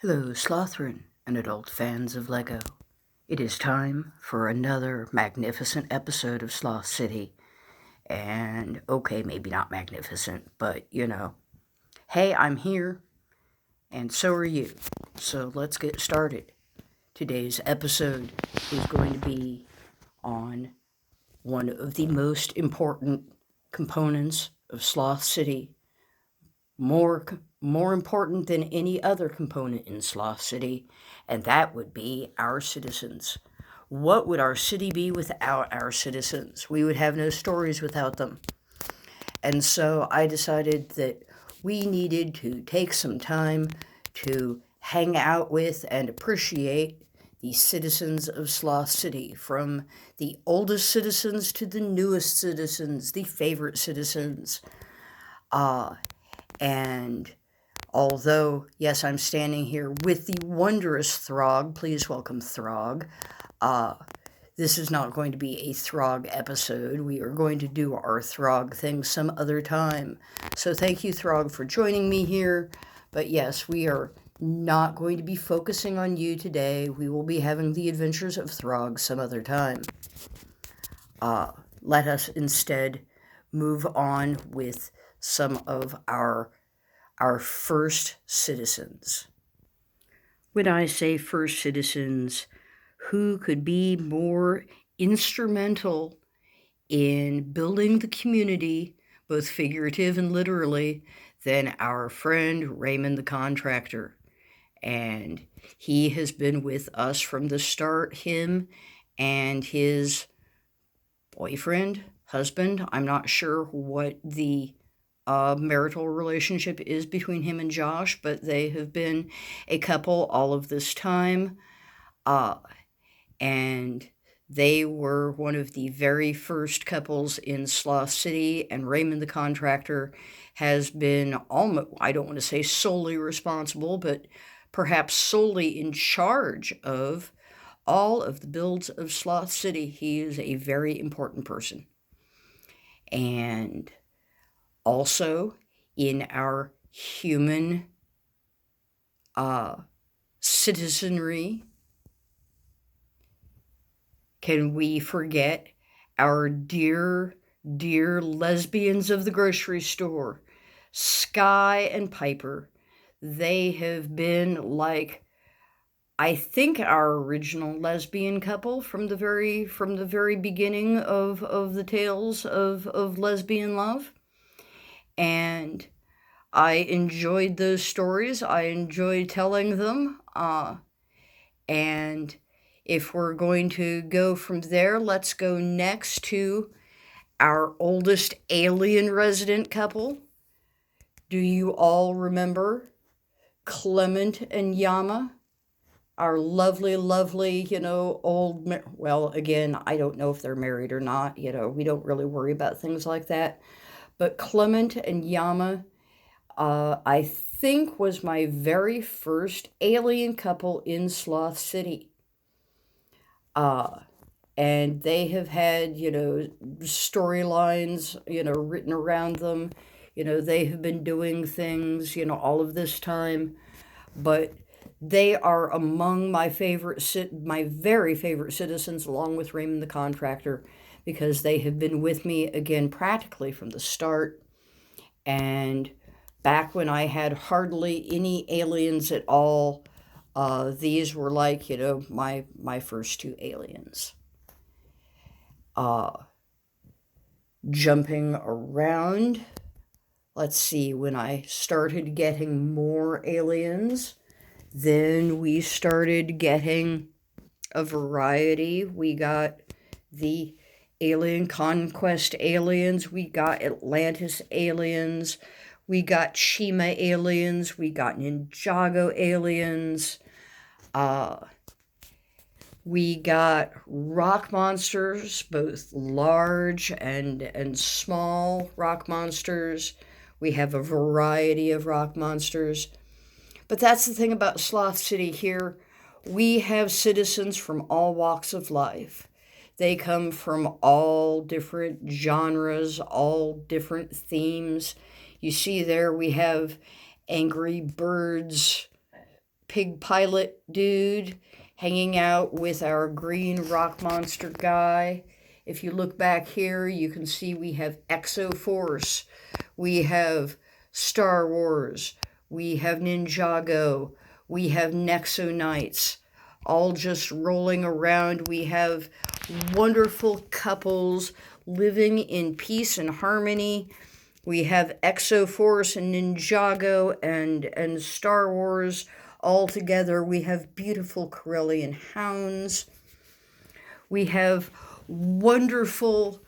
Hello, Slothrin and adult fans of Lego. It is time for another magnificent episode of Sloth City. And okay, maybe not magnificent, but hey, I'm here, and so are you. So let's get started. Today's episode is going to be on one of the most important components of Sloth City, more important than any other component in Sloth City, and that would be our citizens. What would our city be without our citizens? We would have no stories without them. And so I decided that we needed to take some time to hang out with and appreciate the citizens of Sloth City, from the oldest citizens to the newest citizens, the favorite citizens. And although, yes, I'm standing here with the wondrous Throg, please welcome Throg. This is not going to be a Throg episode. We are going to do our Throg thing some other time. So thank you, Throg, for joining me here. But yes, we are not going to be focusing on you today. We will be having the adventures of Throg some other time. Let us instead move on with some of our first citizens. When I say first citizens, who could be more instrumental in building the community, both figurative and literally, than our friend Raymond the contractor? And he has been with us from the start, him and his boyfriend, husband. I'm not sure what the marital relationship is between him and Josh, but they have been a couple all of this time. And they were one of the very first couples in Sloth City, and Raymond the contractor has been almost, I don't want to say solely responsible, but perhaps solely in charge of all of the builds of Sloth City. He is a very important person. And also, in our human citizenry, can we forget our dear, dear lesbians of the grocery store, Sky and Piper? They have been like, I think, our original lesbian couple from the very beginning of the tales of lesbian love. And I enjoyed those stories. I enjoyed telling them. And if we're going to go from there, let's go next to our oldest alien resident couple. Do you all remember Clement and Yama? Our lovely, lovely, well, again, I don't know if they're married or not. We don't really worry about things like that. But Clement and Yama, I think, was my very first alien couple in Sloth City. And they have had, storylines, written around them. They have been doing things, all of this time. But they are among my very favorite citizens, along with Raymond the contractor, because they have been with me, again, practically from the start. And back when I had hardly any aliens at all, these were like, my first two aliens. Jumping around, let's see, when I started getting more aliens, then we started getting a variety. We got the Alien Conquest aliens, we got Atlantis aliens, we got Shima aliens, we got Ninjago aliens, we got rock monsters, both large and small rock monsters. We have a variety of rock monsters. But that's the thing about Sloth City here. We have citizens from all walks of life. They come from all different genres, all different themes. You see there we have angry birds, pig pilot dude hanging out with our green rock monster guy. If you look back here, you can see we have Exo-Force, we have Star Wars, we have Ninjago, we have Nexo Knights, all just rolling around. We have wonderful couples living in peace and harmony. We have Exo-Force and Ninjago and Star Wars all together. We have beautiful Corellian hounds. We have wonderful,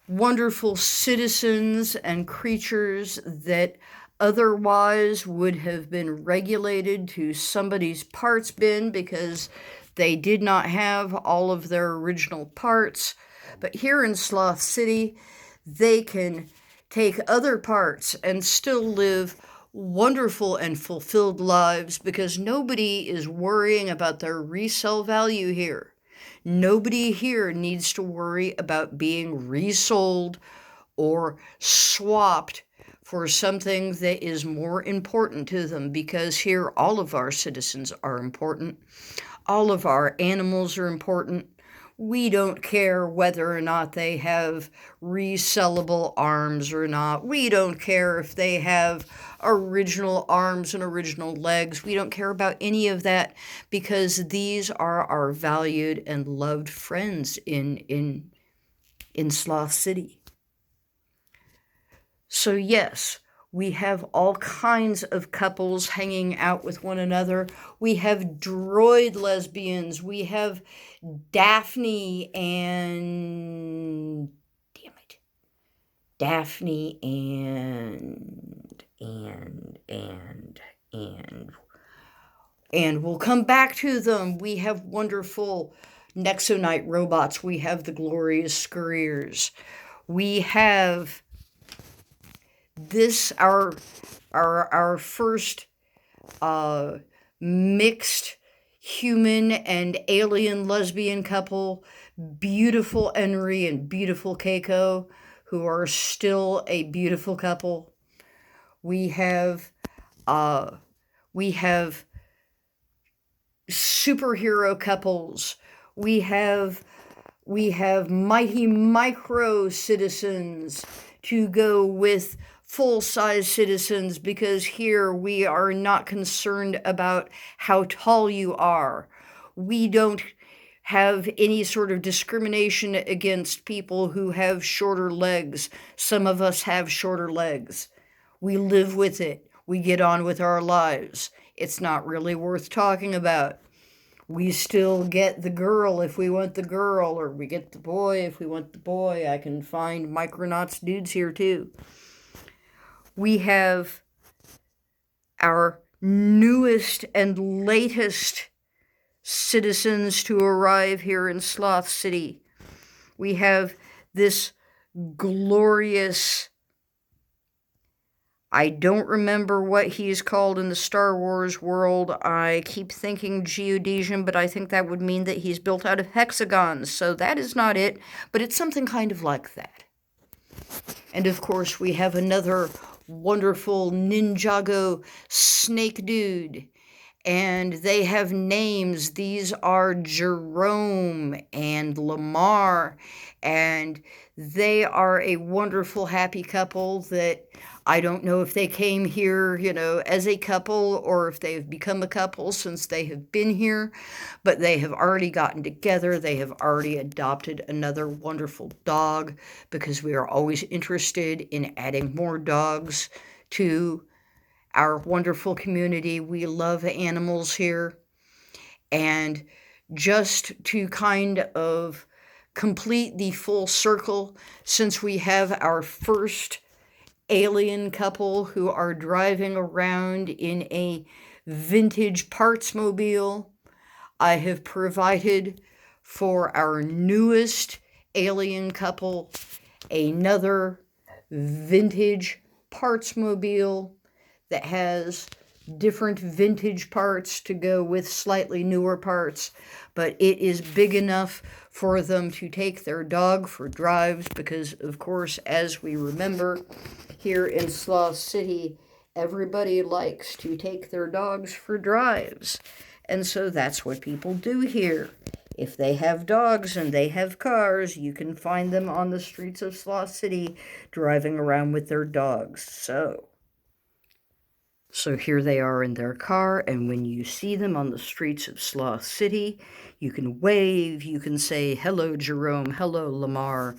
wonderful citizens and creatures that otherwise would have been regulated to somebody's parts bin because they did not have all of their original parts. But here in Sloth City, they can take other parts and still live wonderful and fulfilled lives because nobody is worrying about their resale value here. Nobody here needs to worry about being resold or swapped for something that is more important to them, because here all of our citizens are important. All of our animals are important. We don't care whether or not they have resellable arms or not. We don't care if they have original arms and original legs. We don't care about any of that because these are our valued and loved friends in Sloth City. So yes, we have all kinds of couples hanging out with one another. We have droid lesbians. We have Daphne and... Daphne and we'll come back to them. We have wonderful Nexo Knight robots. We have the glorious Scurriers. We have this, our first mixed human and alien lesbian couple, beautiful Enri and beautiful Keiko, who are still a beautiful couple. We have superhero couples. We have mighty micro citizens to go with full-size citizens, because here we are not concerned about how tall you are. We don't have any sort of discrimination against people who have shorter legs. Some of us have shorter legs. We live with it. We get on with our lives. It's not really worth talking about. We still get the girl if we want the girl, or we get the boy if we want the boy. I can find Micronauts dudes here too. We have our newest and latest citizens to arrive here in Sloth City. We have this glorious, I don't remember what he's called in the Star Wars world. I keep thinking geodesian, but I think that would mean that he's built out of hexagons. So that is not it, but it's something kind of like that. And of course, we have another wonderful Ninjago snake dude. And they have names. These are Jerome and Lamar. And they are a wonderful, happy couple that I don't know if they came here, as a couple, or if they've become a couple since they have been here, but they have already gotten together. They have already adopted another wonderful dog, because we are always interested in adding more dogs to our wonderful community. We love animals here. And just to kind of complete the full circle, since we have our first alien couple who are driving around in a vintage parts mobile, I have provided for our newest alien couple another vintage parts mobile that has different vintage parts to go with slightly newer parts, but it is big enough for them to take their dog for drives, because of course, as we remember, here in Sloth City, everybody likes to take their dogs for drives. And so that's what people do here. If they have dogs and they have cars, you can find them on the streets of Sloth City driving around with their dogs. So here they are in their car, and when you see them on the streets of Sloth City, you can wave, you can say, "Hello, Jerome, hello, Lamar,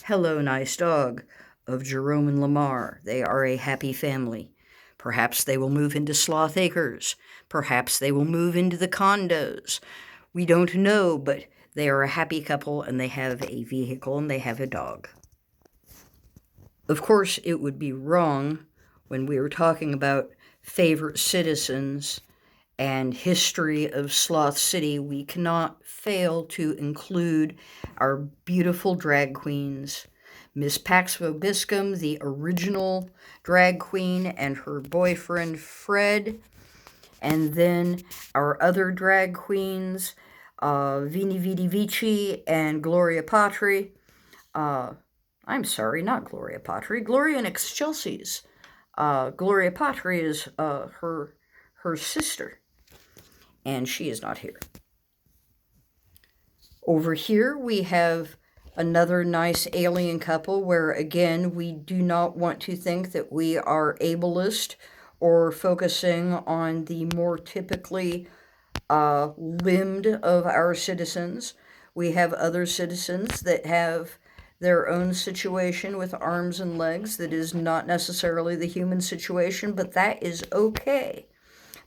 hello, nice dog," of Jerome and Lamar. They are a happy family. Perhaps they will move into Sloth Acres. Perhaps they will move into the condos. We don't know, but they are a happy couple, and they have a vehicle, and they have a dog. Of course, it would be wrong when we were talking about favorite citizens and history of Sloth City. We cannot fail to include our beautiful drag queens, Miss Pax Vobiscum, the original drag queen, and her boyfriend Fred, and then our other drag queens, Vini Vidi Vici and Gloria Patri. I'm sorry, not Gloria Patri, Gloria in Excelsis. Gloria Patri is her sister, and she is not here. Over here we have another nice alien couple where, again, we do not want to think that we are ableist or focusing on the more typically limbed of our citizens. We have other citizens that have their own situation with arms and legs that is not necessarily the human situation, but that is okay.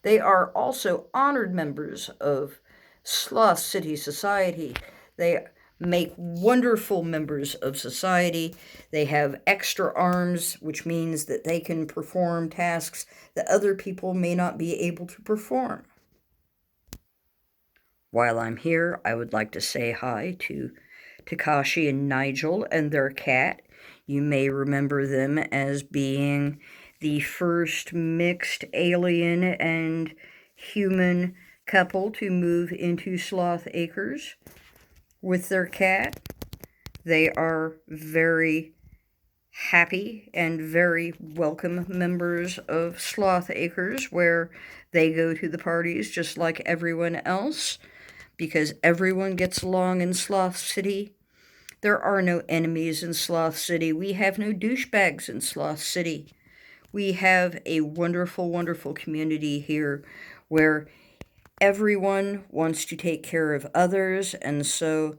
They are also honored members of Sloth City Society. They make wonderful members of society. They have extra arms, which means that they can perform tasks that other people may not be able to perform. While I'm here, I would like to say hi to Takashi and Nigel and their cat. You may remember them as being the first mixed alien and human couple to move into Sloth Acres with their cat. They are very happy and very welcome members of Sloth Acres, where they go to the parties just like everyone else, because everyone gets along in Sloth City. There are no enemies in Sloth City. We have no douchebags in Sloth City. We have a wonderful, wonderful community here where everyone wants to take care of others. And so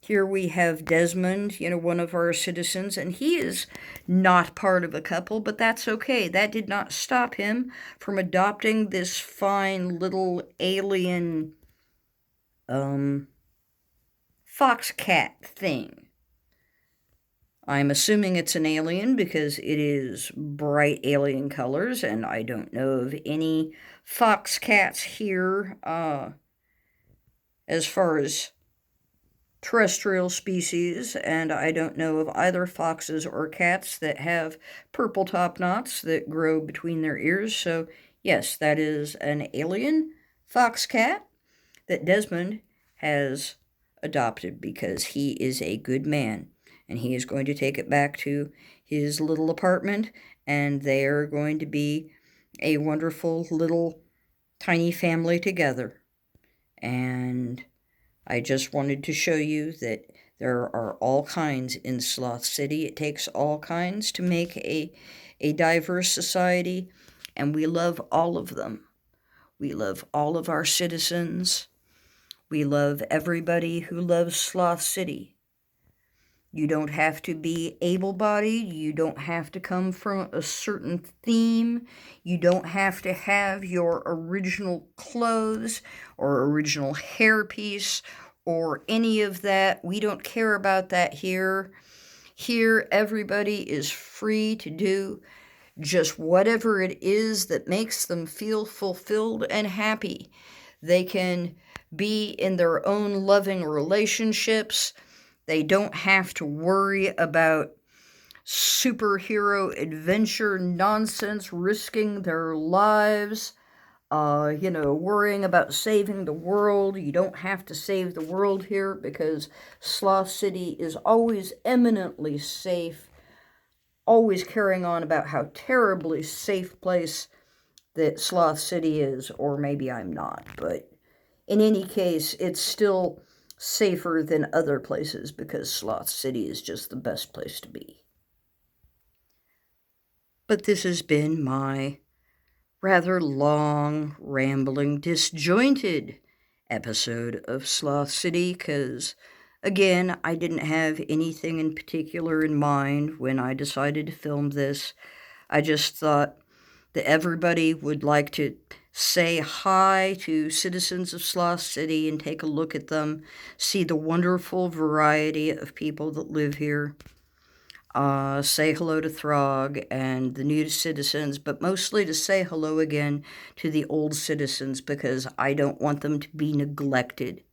here we have Desmond, one of our citizens, and he is not part of a couple, but that's okay. That did not stop him from adopting this fine little alien fox cat thing. I'm assuming it's an alien because it is bright alien colors, and I don't know of any fox cats here as far as terrestrial species, and I don't know of either foxes or cats that have purple top knots that grow between their ears. So yes, that is an alien fox cat that Desmond has adopted because he is a good man, and he is going to take it back to his little apartment, and they are going to be a wonderful little tiny family together. And I just wanted to show you that there are all kinds in Sloth City. It takes all kinds to make a diverse society, and we love all of them. We love all of our citizens. We love everybody who loves Sloth City. You don't have to be able-bodied. You don't have to come from a certain theme. You don't have to have your original clothes or original hairpiece or any of that. We don't care about that here. Here, everybody is free to do just whatever it is that makes them feel fulfilled and happy. They can be in their own loving relationships. They don't have to worry about superhero adventure nonsense, risking their lives, worrying about saving the world. You don't have to save the world here because Sloth City is always eminently safe always carrying on about how terribly safe place that Sloth City is, or maybe I'm not, but in any case, it's still safer than other places because Sloth City is just the best place to be. But this has been my rather long, rambling, disjointed episode of Sloth City because, again, I didn't have anything in particular in mind when I decided to film this. I just thought that everybody would like to say hi to citizens of Sloth City and take a look at them, see the wonderful variety of people that live here. Say hello to Throg and the new citizens, but mostly to say hello again to the old citizens because I don't want them to be neglected.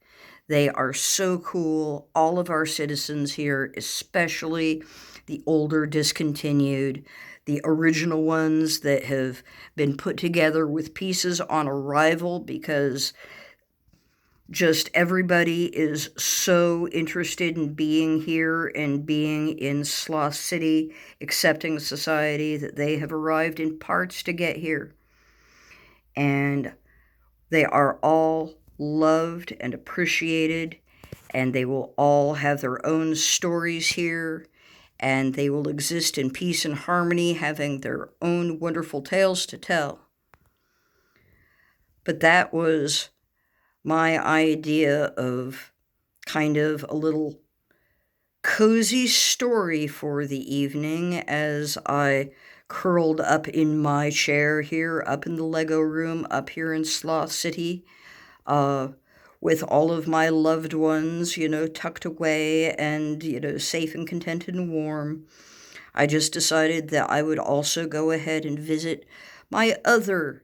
They are so cool. All of our citizens here, especially the older discontinued, the original ones that have been put together with pieces on arrival because just everybody is so interested in being here and being in Sloth City, accepting society that they have arrived in parts to get here. And they are all loved and appreciated, and they will all have their own stories here, and they will exist in peace and harmony, having their own wonderful tales to tell. But that was my idea of kind of a little cozy story for the evening as I curled up in my chair here, up in the Lego room, up here in Sloth City, with all of my loved ones, tucked away and, safe and contented and warm. I just decided that I would also go ahead and visit my other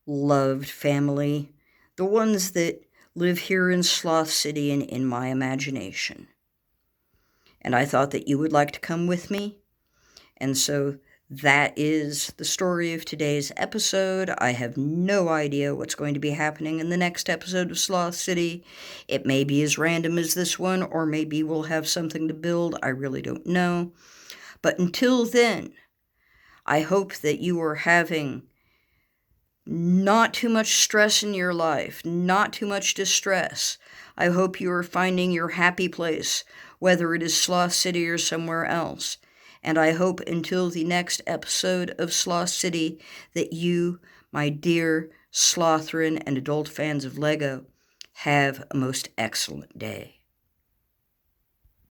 loved family, the ones that live here in Sloth City and in my imagination. And I thought that you would like to come with me. And so that is the story of today's episode. I have no idea what's going to be happening in the next episode of Sloth City. It may be as random as this one, or maybe we'll have something to build. I really don't know. But until then, I hope that you are having not too much stress in your life, not too much distress. I hope you are finding your happy place, whether it is Sloth City or somewhere else. And I hope until the next episode of Sloth City that you, my dear Slothrin and adult fans of Lego, have a most excellent day.